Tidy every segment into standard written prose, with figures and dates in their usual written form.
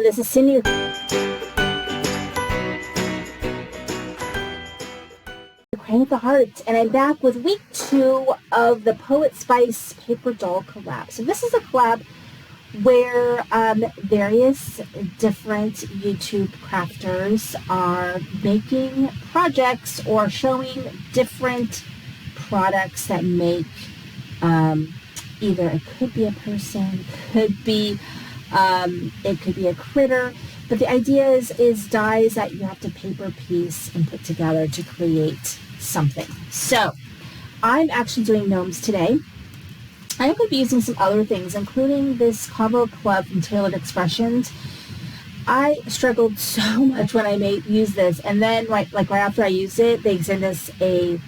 this is Cindy. Crying at the Heart, and I'm back with week 2 of the Poetspice paper doll collab. So this is a collab where various different YouTube crafters are making projects or showing different products that make either it could be a person, could be it could be a critter, but the idea is dies that you have to paper piece and put together to create something. So I'm actually doing gnomes today. I'm going to be using some other things, including this combo club from Tailored Expressions. I struggled so much when I use this, and then right after I used it, they send us a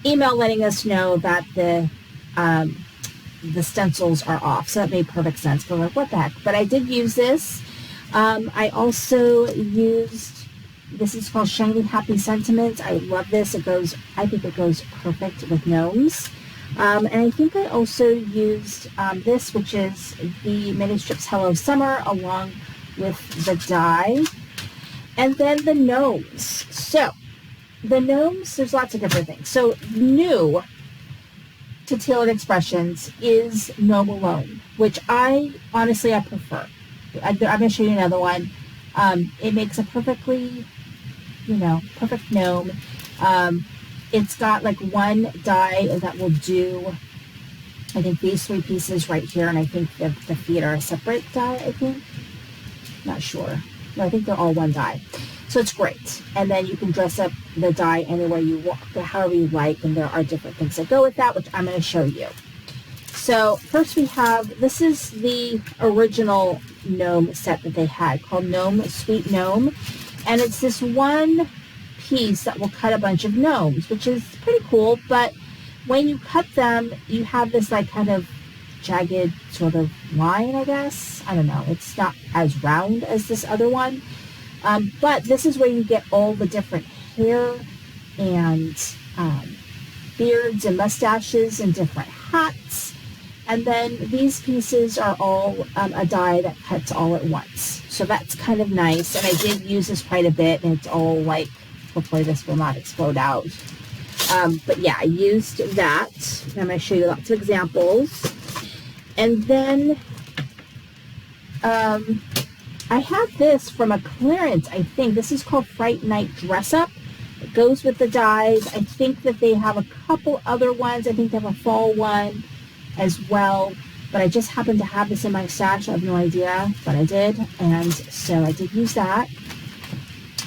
email letting us know that the stencils are off. So that made perfect sense. But like, what the heck? But I did use this. I also used, this is called Shiny Happy Sentiments. I love this. I think it goes perfect with gnomes. And I think I also used this, which is the mini strips Hello Summer, along with the die. And then the gnomes. So the gnomes, there's lots of different things. So new to Tailored Expressions is Gnome Alone, which I prefer. I'm going to show you another one. It makes a perfectly, perfect gnome. It's got like one die that will do, I think, these 3 pieces right here, and I think the feet are a separate die, I think. Not sure. No, I think they're all one die. So it's great. And then you can dress up the die any way you want, however you like, and there are different things that go with that, which I'm going to show you. So first we have, this is the original gnome set that they had called Gnome Sweet Gnome. And it's this one piece that will cut a bunch of gnomes, which is pretty cool. But when you cut them, you have this like kind of jagged sort of line, I guess. I don't know. It's not as round as this other one. But this is where you get all the different hair and beards and mustaches and different hats. And then these pieces are all a die that cuts all at once. So that's kind of nice. And I did use this quite a bit, and it's all like, hopefully this will not explode out. But yeah, I used that. I'm going to show you lots of examples. And then I have this from a clearance, I think. This is called Fright Night Dress Up. It goes with the dies. I think that they have a couple other ones. I think they have a fall one as well, but I just happened to have this in my stash. I have no idea, but I did, and so I did use that.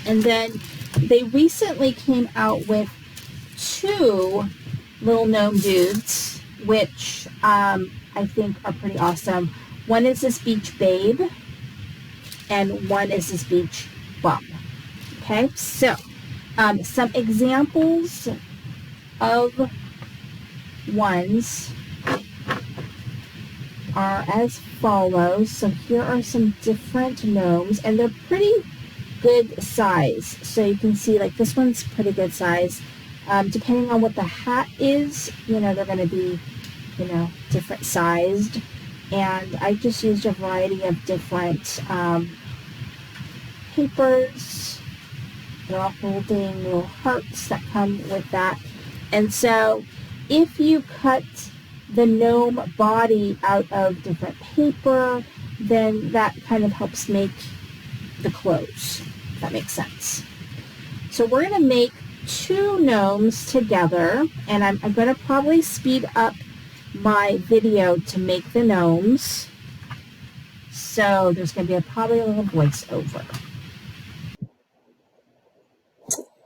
And then they recently came out with 2 little gnome dudes, which I think are pretty awesome. One is this beach babe, and one is this beach bum. Okay, so some examples of ones are as follows. So here are some different gnomes, and they're pretty good size. So you can see like this one's pretty good size. Depending on what the hat is, they're going to be, different sized. And I just used a variety of different papers. They're all holding little hearts that come with that. And so if you cut the gnome body out of different paper, then that kind of helps make the clothes, if that makes sense. So we're going to make 2 gnomes together, and I'm going to probably speed up my video to make the gnomes. So there's going to be probably a little voiceover.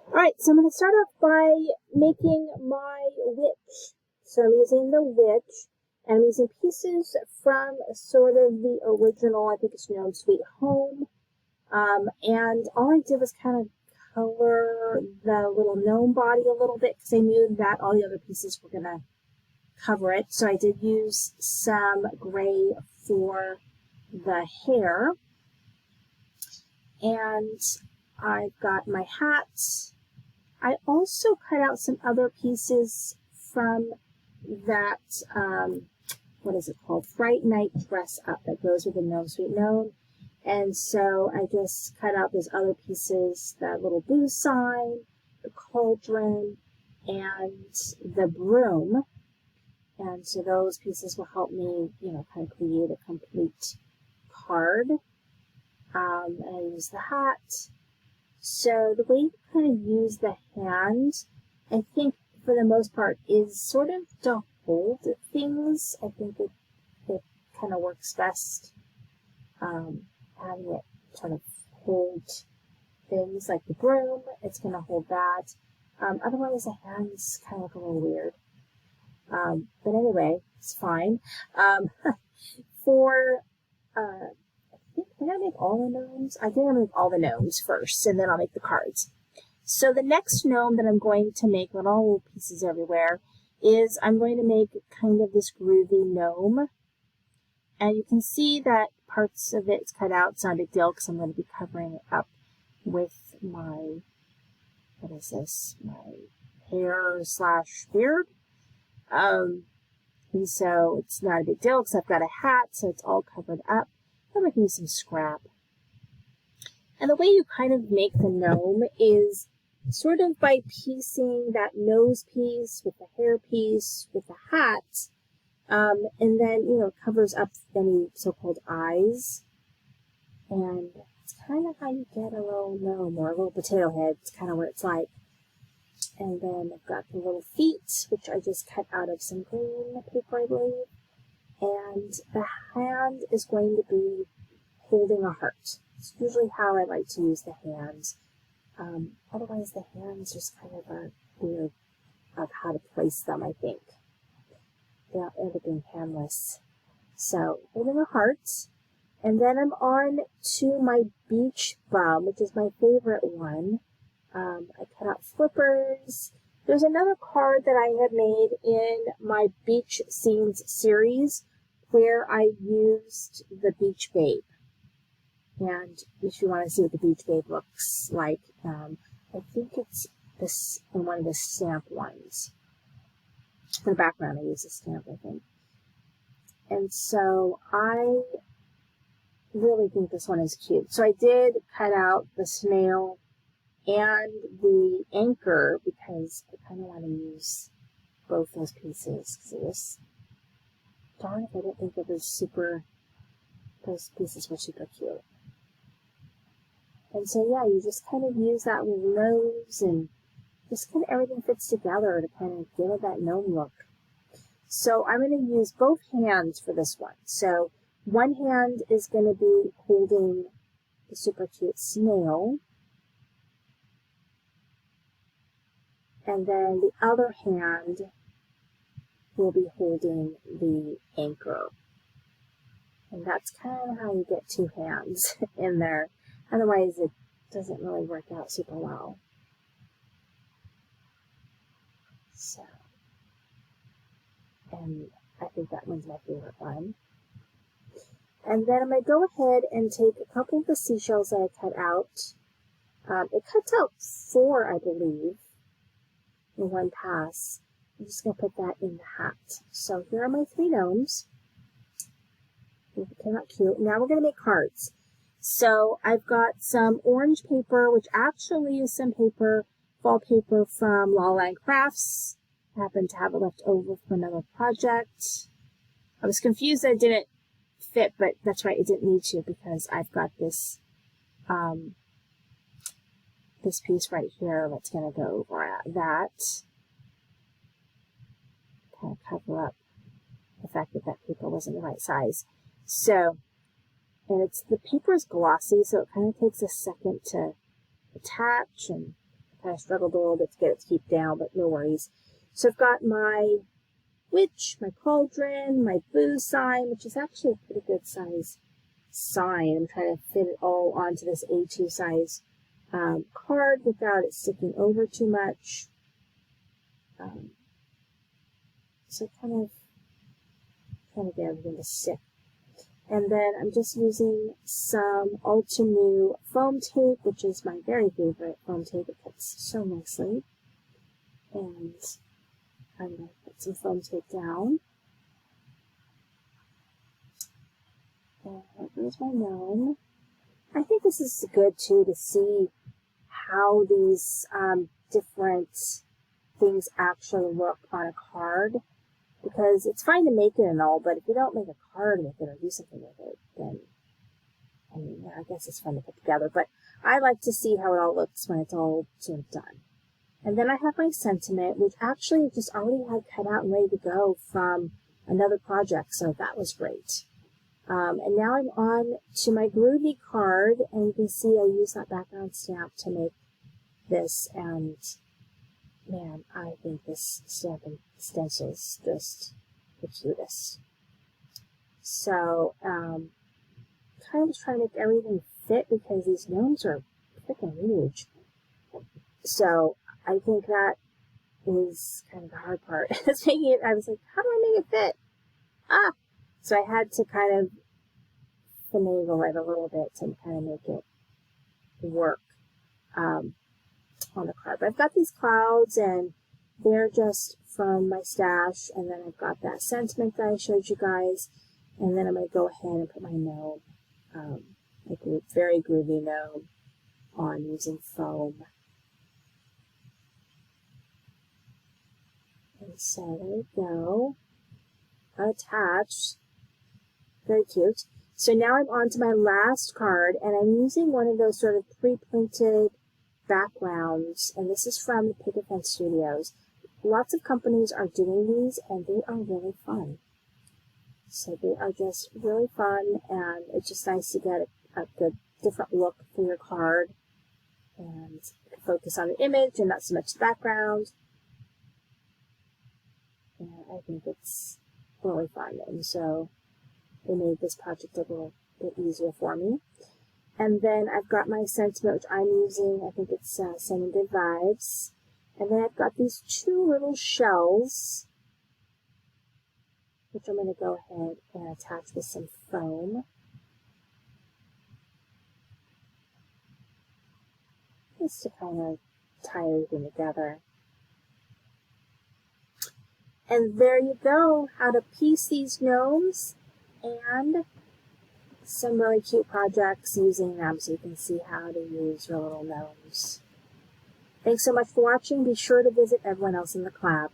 Alright, so I'm going to start off by making my witch. So I'm using the witch, and I'm using pieces from sort of the original, I think it's Gnome Sweet Home. And all I did was kind of color the little gnome body a little bit, because I knew that all the other pieces were going to cover it. So I did use some gray for the hair. And I've got my hat. I also cut out some other pieces from that, what is it called? Fright Night Dress Up that goes with the Gnome Sweet Gnome. And so I just cut out those other pieces, the little boo sign, the cauldron, and the broom. And so those pieces will help me, kind of create a complete card. And I use the hat. So the way you kind of use the hand, I think for the most part, is sort of to hold things. I think it kind of works best having it sort of hold things like the broom. It's going to hold that. Otherwise, the hands kind of look a little weird. But anyway, it's fine. Did I make all the gnomes? I think I'll make all the gnomes first, and then I'll make the cards. So the next gnome that I'm going to make with all little pieces everywhere is I'm going to make kind of this groovy gnome. And you can see that parts of it's cut out. It's not a big deal because I'm going to be covering it up with my, what is this? My hair / beard. And so it's not a big deal because I've got a hat, so it's all covered up. I'm making some scrap. And the way you kind of make the gnome is sort of by piecing that nose piece with the hair piece with the hat, and then, covers up any so-called eyes. And it's kind of how you get a little gnome or a little potato head. It's kind of what it's like. And then I've got the little feet, which I just cut out of some green paper, I believe. And the hand is going to be holding a heart. It's usually how I like to use the hands. Otherwise, the hands just kind of are weird of how to place them, I think. They'll end up being handless. So, holding a heart. And then I'm on to my beach bum, which is my favorite one. I cut out flippers. There's another card that I have made in my Beach Scenes series where I used the Beach Babe. And if you want to see what the Beach Babe looks like, I think it's this in one of the stamp ones. For the background, I use a stamp, I think. And so I really think this one is cute. So I did cut out the snail and the anchor because I kind of want to use both those pieces because it was, darn if I didn't think those pieces were super cute. And so yeah, you just kind of use that little nose and just kind of everything fits together to kind of give it that gnome look. So I'm going to use both hands for this one. So one hand is going to be holding the super cute snail. And then the other hand will be holding the anchor. And that's kind of how you get two hands in there. Otherwise, it doesn't really work out super well. So, and I think that one's my favorite one. And then I'm going to go ahead and take a couple of the seashells that I cut out. It cuts out 4, I believe, in one pass. I'm just going to put that in the hat. So here are my 3 gnomes. It came out cute. Now we're going to make cards. So I've got some orange paper, which actually is some paper, fall paper from Laland Crafts. I happen to have it left over from another project. I was confused that it didn't fit, but that's right, it didn't need to because I've got this this piece right here that's going to go over that. Kind of cover up the fact that that paper wasn't the right size. So, and the paper is glossy, so it kind of takes a second to attach, and I kind of struggled a little bit to get it to keep down, but no worries. So I've got my witch, my cauldron, my boo sign, which is actually a pretty good size sign. I'm trying to fit it all onto this A2 size card without it sticking over too much. So kind of get everything to stick. And then I'm just using some Ultimu foam tape, which is my very favorite foam tape. It cuts so nicely. And I'm going to put some foam tape down. And there's my gnome. I think this is good too to see how these different things actually look on a card, because it's fine to make it and all, but if you don't make a card with it or do something with it, then I mean, yeah, I guess it's fun to put together, but I like to see how it all looks when it's all sort of done. And then I have my sentiment, which actually just already had cut out and ready to go from another project, so that was great. And now I'm on to my groovy card, and you can see I use that background stamp to make this, and man, I think this stamp and stencil is just the cutest. So, kind of just trying to make everything fit because these gnomes are freaking huge. So, I think that is kind of the hard part. It's making it, I was like, how do I make it fit? So I had to kind of finagle it a little bit to kind of make it work on the card. But I've got these clouds, and they're just from my stash, and then I've got that sentiment that I showed you guys, and then I'm going to go ahead and put my gnome, like a very groovy gnome, on using foam. And so there we go. Attached. Very cute. So now I'm on to my last card, and I'm using one of those sort of pre-printed backgrounds, and this is from the Picket Fence Studios. Lots of companies are doing these, and they are really fun. So they are just really fun, and it's just nice to get a good different look for your card, and focus on the image and not so much the background. And I think it's really fun, and so they made this project a little bit easier for me. And then I've got my sentiment, which I'm using. I think it's Sending Good Vibes. And then I've got these two little shells, which I'm going to go ahead and attach with some foam. Just to kind of tie everything together. And there you go, how to piece these gnomes and some really cute projects using them, so you can see how to use your little gnomes. Thanks so much for watching. Be sure to visit everyone else in the collab.